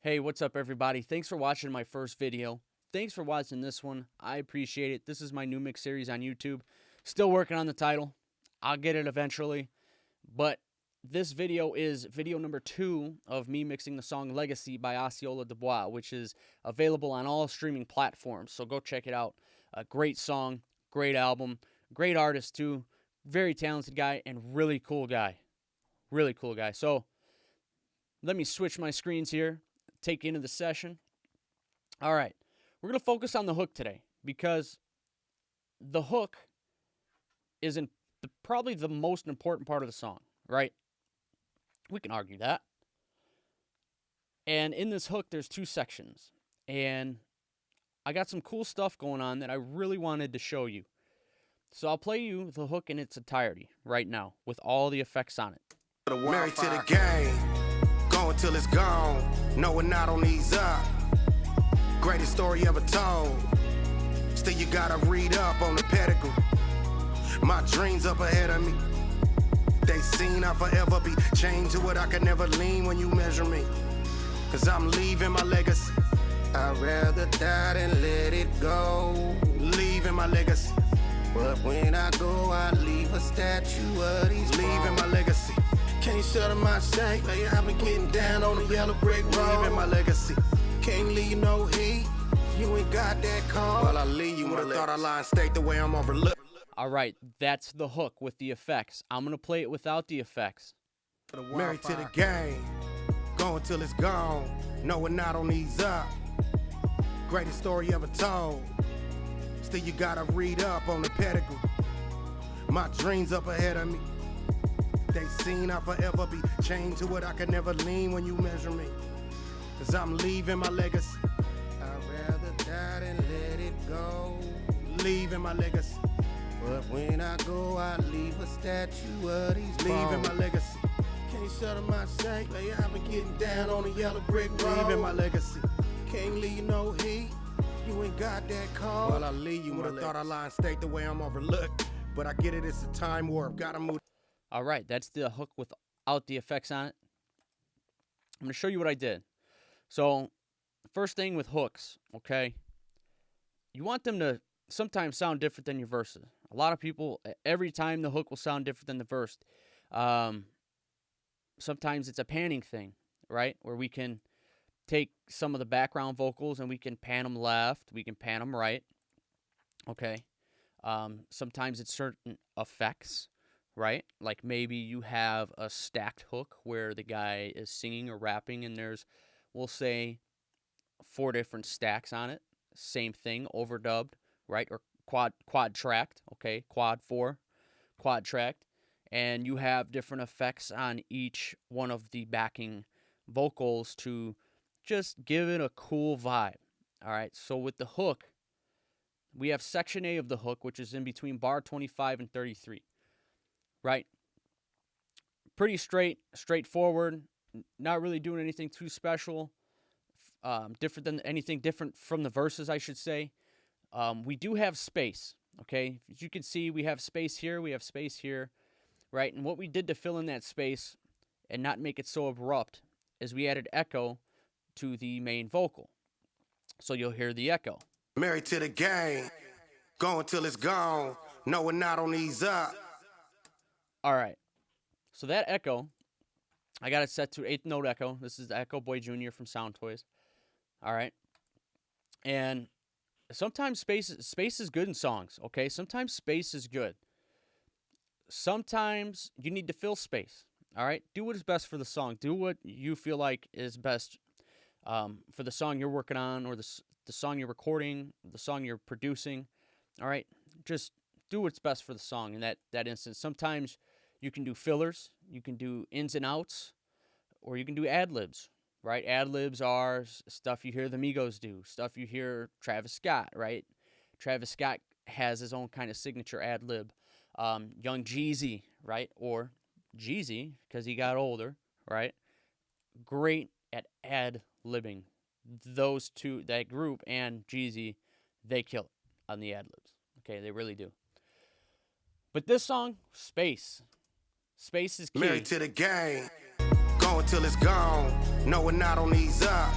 Hey, what's up, everybody? Thanks for watching my first video. Thanks for watching this one. I appreciate it. This is my new mix series on YouTube. Still working on the title. I'll get it eventually. But this video is video number 2 of me mixing the song Legacy by Osceola Dubois, which is available on all streaming platforms. So go check it out. A great song, great album, great artist too. Very talented guy and really cool guy. Really cool guy. So let me switch my screens here. Take you into the session. All right, we're going to focus on the hook today because the hook is probably the most important part of the song, right? We can argue that. And in this hook, there's 2 sections. And I got some cool stuff going on that I really wanted to show you. So I'll play you the hook in its entirety right now with all the effects on it. Married to the game, going till it's gone. No, we're not on these up. Greatest story ever told. Still, you gotta read up on the pedigree. My dreams up ahead of me. They seen I'll forever be chained to it. I can never lean when you measure me. Cause I'm leaving my legacy. I'd rather die than let it go. Leaving my legacy. But when I go, I leave a statue of these. Leaving my legacy. Can't shut my shank, like I've been getting down on the yellow brick road. Leaving my legacy. Can't leave no heat. You ain't got that call. Well, I leave you. Would've thought I lie state the way I'm overlooked. All right, that's the hook with the effects. I'm going to play it without the effects. Married to the game, going till it's gone. No, we're not on these up. Greatest story ever told. Still, you gotta read up on the pedigree. My dreams up ahead of me. They seen I'll forever be chained to it. I can never lean when you measure me. Cause I'm leaving my legacy. I'd rather die than let it go. Leaving my legacy. But when I go, I leave a statue of these. Leaving my legacy. Can't shut my shank, like I've been getting down on the yellow brick road. Leaving my legacy. Can't leave no heat. You ain't got that call. Well, I leave you. Would've thought I lie and state the way I'm overlooked. But I get it, it's a time warp. Gotta move. All right, that's the hook without the effects on it. I'm going to show you what I did. So, first thing with hooks, okay? You want them to sometimes sound different than your verses. A lot of people, every time the hook will sound different than the verse. Sometimes it's a panning thing, right? Where we can take some of the background vocals and we can pan them left, we can pan them right, okay? Sometimes it's certain effects, right? Like maybe you have a stacked hook where the guy is singing or rapping and there's, we'll say, 4 different stacks on it. Same thing, overdubbed, right? Or quad tracked, okay? Quad 4, quad tracked. And you have different effects on each one of the backing vocals to just give it a cool vibe. All right, so with the hook, we have section A of the hook, which is in between bar 25 and 33. Right? Pretty straightforward, not really doing anything too special, different from the verses, I should say. We do have space, okay? As you can see, we have space here, right? And what we did to fill in that space and not make it so abrupt is we added echo to the main vocal. So you'll hear the echo. Married to the game, going till it's gone. No, we're not on these up. All right, so that echo, I got it set to 8th note echo. This is the Echo Boy Jr. from Sound Toys. All right, and sometimes space is good in songs, okay? Sometimes space is good. Sometimes you need to fill space, all right? Do what is best for the song. Do what you feel like is best for the song you're working on or the song you're recording, the song you're producing, all right? Just do what's best for the song in that instance. Sometimes you can do fillers, you can do ins and outs, or you can do ad-libs, right? Ad-libs are stuff you hear the Migos do, stuff you hear Travis Scott, right? Travis Scott has his own kind of signature ad-lib. Young Jeezy, right? Or Jeezy, because he got older, right? Great at ad-libbing. Those two, that group and Jeezy, they kill it on the ad-libs. Okay, they really do. But this song, space. Space is key. Married to the game, going till it's gone. No, we're not on these up.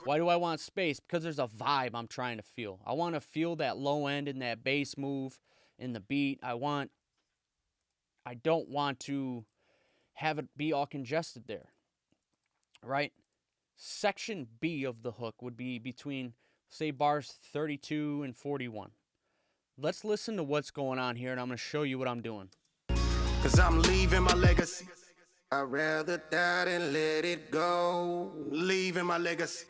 Why do I want space? Because there's a vibe I'm trying to feel. I want to feel that low end and that bass move in the beat. I don't want to have it be all congested there, right? Section B of the hook would be between, say, bars 32 and 41. Let's listen to what's going on here, and I'm going to show you what I'm doing. Cause I'm leaving my legacy. I'd rather die than let it go. Leaving my legacy.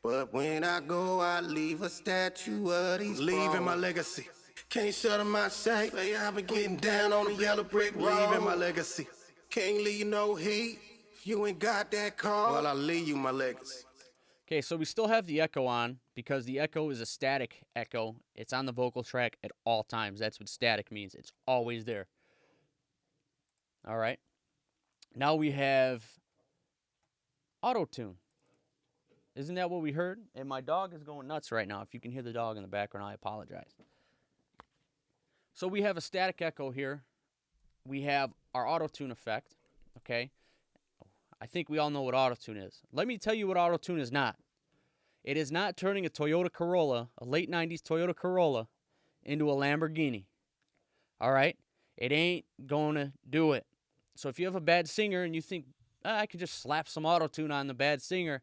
But when I go, I leave a statue of these leaving my legacy. Can't shut up my sight. I've been getting down on the yellow brick road. Leaving my legacy. Can't leave no heat. If you ain't got that car, well, I'll leave you my legacy. Okay, so we still have the echo on because the echo is a static echo. It's on the vocal track at all times. That's what static means. It's always there. All right. Now we have Autotune. Isn't that what we heard? And my dog is going nuts right now. If you can hear the dog in the background, I apologize. So we have a static echo here. We have our Autotune effect, okay? I think we all know what Autotune is. Let me tell you what Autotune is not. It is not turning a Toyota Corolla, a late 90s Toyota Corolla, into a Lamborghini. All right? It ain't going to do it. So if you have a bad singer and you think, I could just slap some Autotune on the bad singer,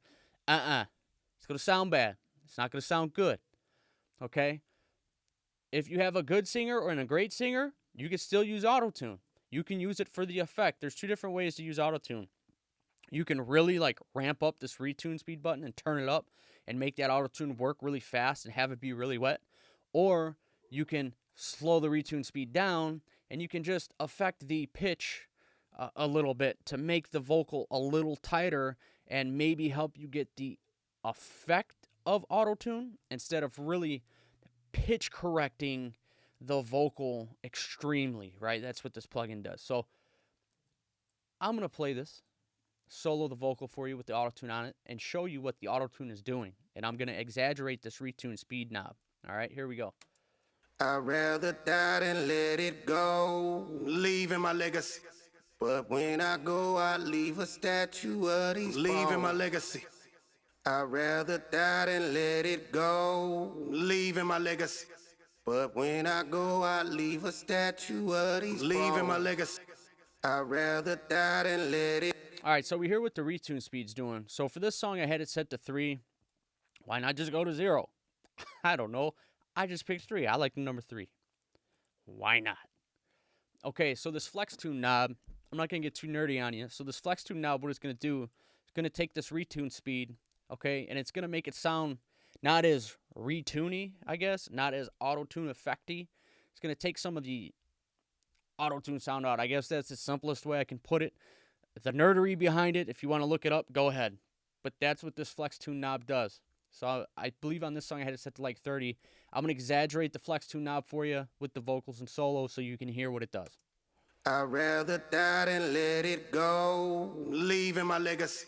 it's going to sound bad. It's not going to sound good. Okay? If you have a good singer or a great singer, you can still use Autotune. You can use it for the effect. There's two different ways to use Autotune. You can really ramp up this retune speed button and turn it up and make that Autotune work really fast and have it be really wet. Or you can slow the retune speed down and you can just affect the pitch a little bit to make the vocal a little tighter and maybe help you get the effect of Autotune instead of really pitch correcting the vocal extremely, right? That's what this plugin does. So I'm going to play this, solo the vocal for you with the Autotune on it, and show you what the Autotune is doing. And I'm going to exaggerate this retune speed knob. All right, here we go. I'd rather die than let it go. Leaving my legacy. But when I go, I leave a statue of these leaving my legacy. I'd rather die than let it go. Leaving my legacy. But when I go, I leave a statue of these leaving my legacy. I'd rather die than let it. All right, so we hear what the retune speed's doing. So for this song, I had it set to 3. Why not just go to 0? I don't know. I just picked 3. I like the number 3. Why not? Okay, so this flex tune knob, I'm not going to get too nerdy on you. So this flex tune knob, what it's going to do, it's going to take this retune speed, okay, and it's going to make it sound not as retuney, I guess, not as Autotune effecty. It's going to take some of the Autotune sound out. I guess that's the simplest way I can put it. The nerdery behind it, if you want to look it up, go ahead. But that's what this flex tune knob does. So I believe on this song I had it set to 30. I'm going to exaggerate the flex tune knob for you with the vocals and solo so you can hear what it does. I'd rather die than let it go. Leaving my legacy.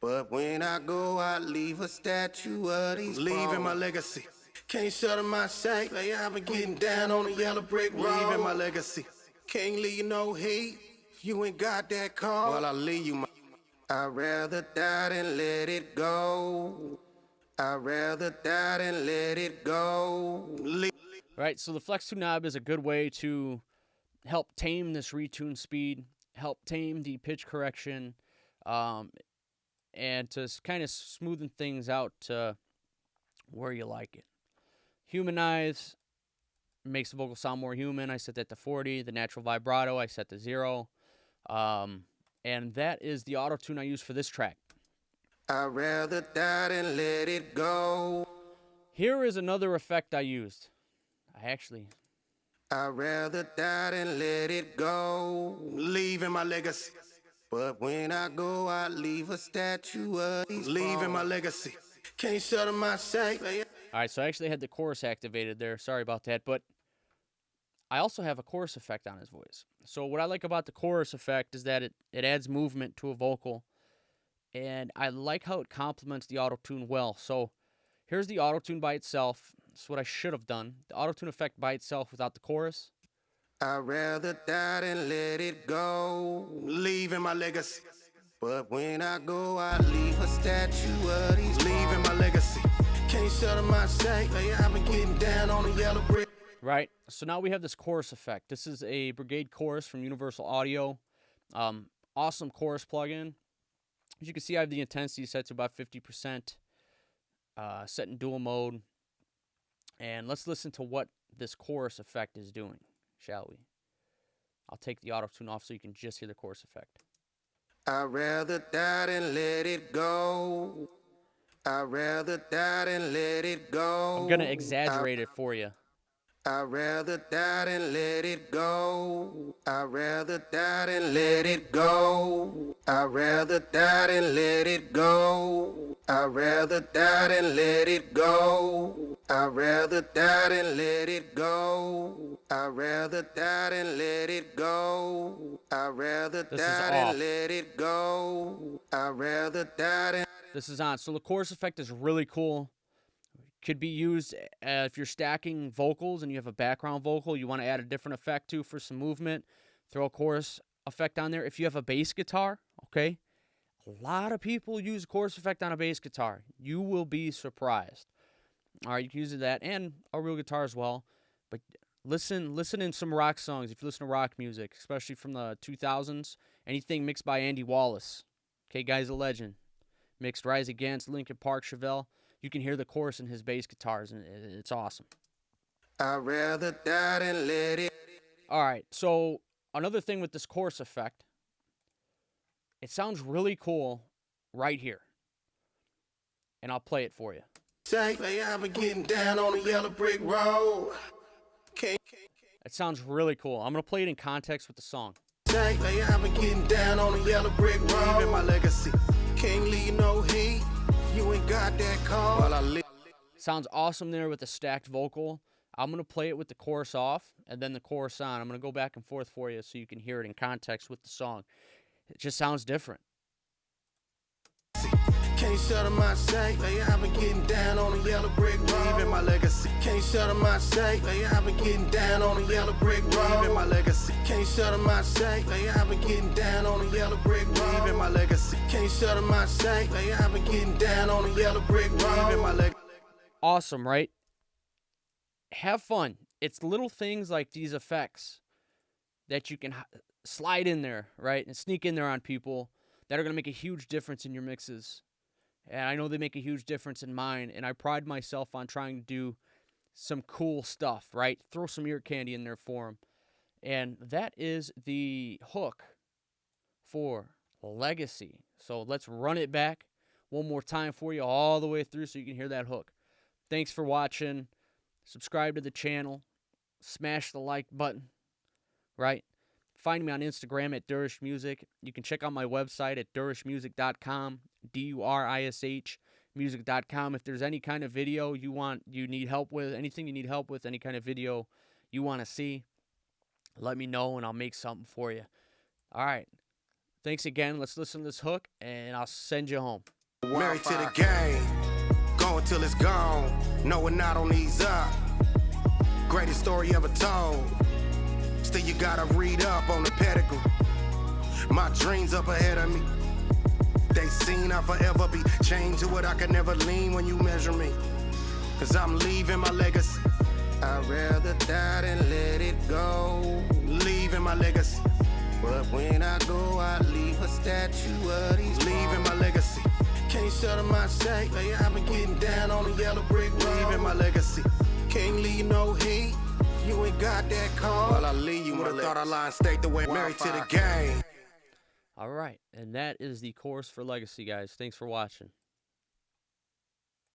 But when I go, I leave a statue of these leaving my legacy. Can't shut up my sight. I've been getting down on the yellow brick road. Leaving my legacy. Can't leave no heat. If you ain't got that car, well, I'll leave you my. I'd rather die than let it go. I'd rather die than let it go. Right, so the flex tune knob is a good way to help tame this retune speed, help tame the pitch correction, and to kind of smoothen things out to where you like it. Humanize makes the vocal sound more human. I set that to 40. The natural vibrato I set to 0. And that is the Autotune I use for this track. I'd rather die than let it go. Here is another effect I used. I'd rather die than let it go. Leaving my legacy. But when I go, I leave a statue of these leaving my legacy. Can't shut up my sight. All right, so I actually had the chorus activated there. Sorry about that, but I also have a chorus effect on his voice. So what I like about the chorus effect is that it adds movement to a vocal, and I like how it complements the Autotune well. So here's the Autotune by itself. That's what I should have done. The Autotune effect by itself without the chorus. I'd rather die than let it go. Leaving my legacy. But when I go, I leave a statue of these leaving my legacy. Can't shut them out, say, I've been getting down on the yellow brick. Right, so now we have this chorus effect. This is a Brigade chorus from Universal Audio. Awesome chorus plugin. As you can see, I have the intensity set to about 50%, set in dual mode. And let's listen to what this chorus effect is doing, shall we? I'll take the auto-tune off so you can just hear the chorus effect. I'd rather die than let it go. I'd rather die than let it go. I'm going to exaggerate it for you. I'd rather die than let it go. I'd rather die than let it go. I'd rather die than let it go. I'd rather die than let it go. I'd rather die than let it go. I'd rather die than let it go. I'd rather die than let it go. I'd rather die than. This is on. So the chorus effect is really cool. Could be used if you're stacking vocals and you have a background vocal you want to add a different effect to for some movement. Throw a chorus effect on there. If you have a bass guitar, okay, a lot of people use a chorus effect on a bass guitar. You will be surprised. All right, you can use that and a real guitar as well. But listen in some rock songs. If you listen to rock music, especially from the 2000s, anything mixed by Andy Wallace. Okay, guy's a legend. Mixed Rise Against, Linkin Park, Chevelle. You can hear the chorus in his bass guitars, and it's awesome. I'd rather die than let it. All right, so another thing with this chorus effect, it sounds really cool right here. And I'll play it for you. Say, I've been getting down on the yellow brick road. It sounds really cool. I'm going to play it in context with the song. Say, I've been getting down on the yellow brick road. Leaving my legacy. Can't leave no heat. You ain't got that call. While I live. Sounds awesome there with the stacked vocal. I'm going to play it with the chorus off and then the chorus on. I'm going to go back and forth for you so you can hear it in context with the song. It just sounds different. Can't shut them out, say, I've been getting down on the yellow brick road. Leaving my legacy. Can't shut them out, say, I've been getting down on the yellow brick road. Leaving my legacy. Can't shut them out, say, I've been getting down on the yellow brick road. Leaving my legacy. Can't shut them out, say, I've been getting down on the yellow brick road. Leaving my legacy. Awesome, right? Have fun. It's little things like these effects that you can slide in there, right? And sneak in there on people that are going to make a huge difference in your mixes. And I know they make a huge difference in mine, and I pride myself on trying to do some cool stuff, right? Throw some ear candy in there for them. And that is the hook for Legacy. So let's run it back one more time for you all the way through so you can hear that hook. Thanks for watching. Subscribe to the channel. Smash the like button, right? Find me on Instagram at Durish Music. You can check out my website at durishmusic.com, D-U-R-I-S-H, music.com. If there's any kind of video you need help with, anything you need help with, any kind of video you want to see, let me know and I'll make something for you. All right. Thanks again. Let's listen to this hook and I'll send you home. Married to the game, going till it's gone. No, we're not on these up. Greatest story ever told. Still you gotta read up on the pedigree. My dreams up ahead of me. They seen I'll forever be chained to it. I could never lean when you measure me. Cause I'm leaving my legacy. I'd rather die than let it go. Leaving my legacy. But when I go, I leave a statue of these. Leaving my legacy. Can't shut them out, say, I've been getting down on the yellow brick road. Leaving my legacy. Can't leave no heat. You ain't got that call. While I leave, you would've thought I line stayed the way. Married to the game. All right. And that is the chorus for Legacy, guys. Thanks for watching.